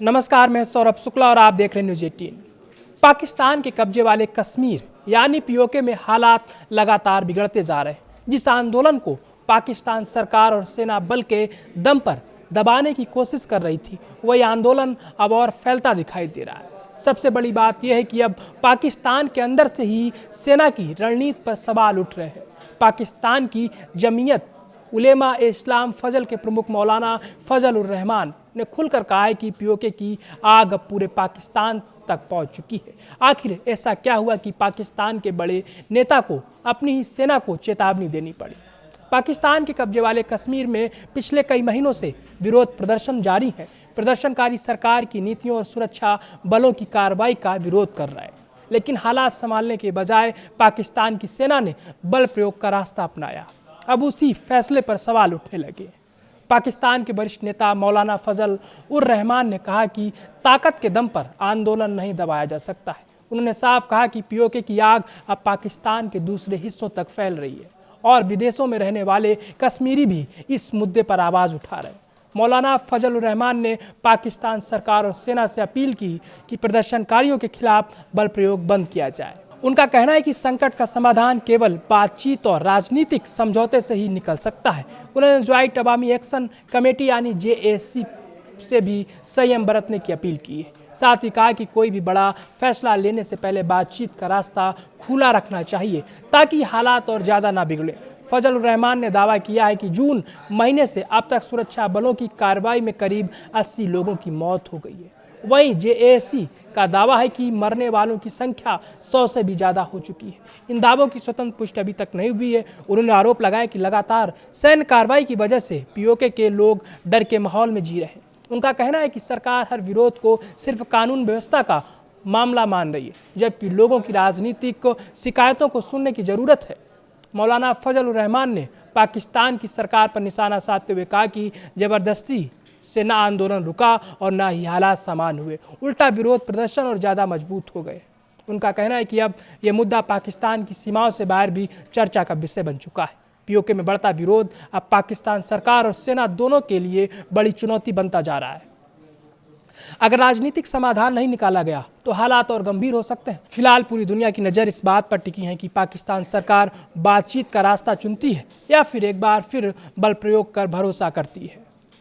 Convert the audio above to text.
नमस्कार, मैं सौरभ शुक्ला और आप देख रहे हैं न्यूज़ 18। पाकिस्तान के कब्जे वाले कश्मीर यानी पीओके में हालात लगातार बिगड़ते जा रहे हैं। जिस आंदोलन को पाकिस्तान सरकार और सेना बल के दम पर दबाने की कोशिश कर रही थी, वही आंदोलन अब और फैलता दिखाई दे रहा है। सबसे बड़ी बात यह है कि अब पाकिस्तान के अंदर से ही सेना की रणनीति पर सवाल उठ रहे हैं। पाकिस्तान की जमीयत उलेमा ए इस्लाम फजल के प्रमुख मौलाना फजल उर रहमान ने खुलकर कहा है कि पीओके की आग अब पूरे पाकिस्तान तक पहुंच चुकी है। आखिर ऐसा क्या हुआ कि पाकिस्तान के बड़े नेता को अपनी ही सेना को चेतावनी देनी पड़ी? पाकिस्तान के कब्जे वाले कश्मीर में पिछले कई महीनों से विरोध प्रदर्शन जारी है। प्रदर्शनकारी सरकार की नीतियों और सुरक्षा बलों की कार्रवाई का विरोध कर रहे हैं, लेकिन हालात संभालने के बजाय पाकिस्तान की सेना ने बल प्रयोग का रास्ता अपनाया। अब उसी फैसले पर सवाल उठने लगे। पाकिस्तान के वरिष्ठ नेता मौलाना फजल उर रहमान ने कहा कि ताकत के दम पर आंदोलन नहीं दबाया जा सकता है। उन्होंने साफ कहा कि पीओके की आग अब पाकिस्तान के दूसरे हिस्सों तक फैल रही है और विदेशों में रहने वाले कश्मीरी भी इस मुद्दे पर आवाज़ उठा रहे हैं। मौलाना फजल उर रहमान ने पाकिस्तान सरकार और सेना से अपील की कि प्रदर्शनकारियों के खिलाफ बल प्रयोग बंद किया जाए। उनका कहना है कि संकट का समाधान केवल बातचीत और राजनीतिक समझौते से ही निकल सकता है। उन्होंने ज्वाइंट अवामी एक्शन कमेटी यानी JAC से भी संयम बरतने की अपील की है। साथ ही कहा कि कोई भी बड़ा फैसला लेने से पहले बातचीत का रास्ता खुला रखना चाहिए ताकि हालात और ज़्यादा ना बिगड़े। फजल उर रहमान ने दावा किया है कि जून महीने से अब तक सुरक्षा बलों की कार्रवाई में करीब 80 लोगों की मौत हो गई है। वहीं JAC का दावा है कि मरने वालों की संख्या 100 से भी ज़्यादा हो चुकी है। इन दावों की स्वतंत्र पुष्टि अभी तक नहीं हुई है। उन्होंने आरोप लगाया कि लगातार सैन्य कार्रवाई की वजह से पीओके के लोग डर के माहौल में जी रहे हैं। उनका कहना है कि सरकार हर विरोध को सिर्फ कानून व्यवस्था का मामला मान रही है, जबकि लोगों की राजनीतिक शिकायतों को सुनने की ज़रूरत है। मौलाना फजल उर रहमान ने पाकिस्तान की सरकार पर निशाना साधते हुए कहा कि जबरदस्ती से ना आंदोलन रुका और ना ही हालात सामान्य हुए, उल्टा विरोध प्रदर्शन और ज़्यादा मजबूत हो गए। उनका कहना है कि अब यह मुद्दा पाकिस्तान की सीमाओं से बाहर भी चर्चा का विषय बन चुका है। पीओके में बढ़ता विरोध अब पाकिस्तान सरकार और सेना दोनों के लिए बड़ी चुनौती बनता जा रहा है। अगर राजनीतिक समाधान नहीं निकाला गया तो हालात और गंभीर हो सकते हैं। फिलहाल पूरी दुनिया की नज़र इस बात पर टिकी है कि पाकिस्तान सरकार बातचीत का रास्ता चुनती है या फिर एक बार फिर बल प्रयोग कर भरोसा करती है।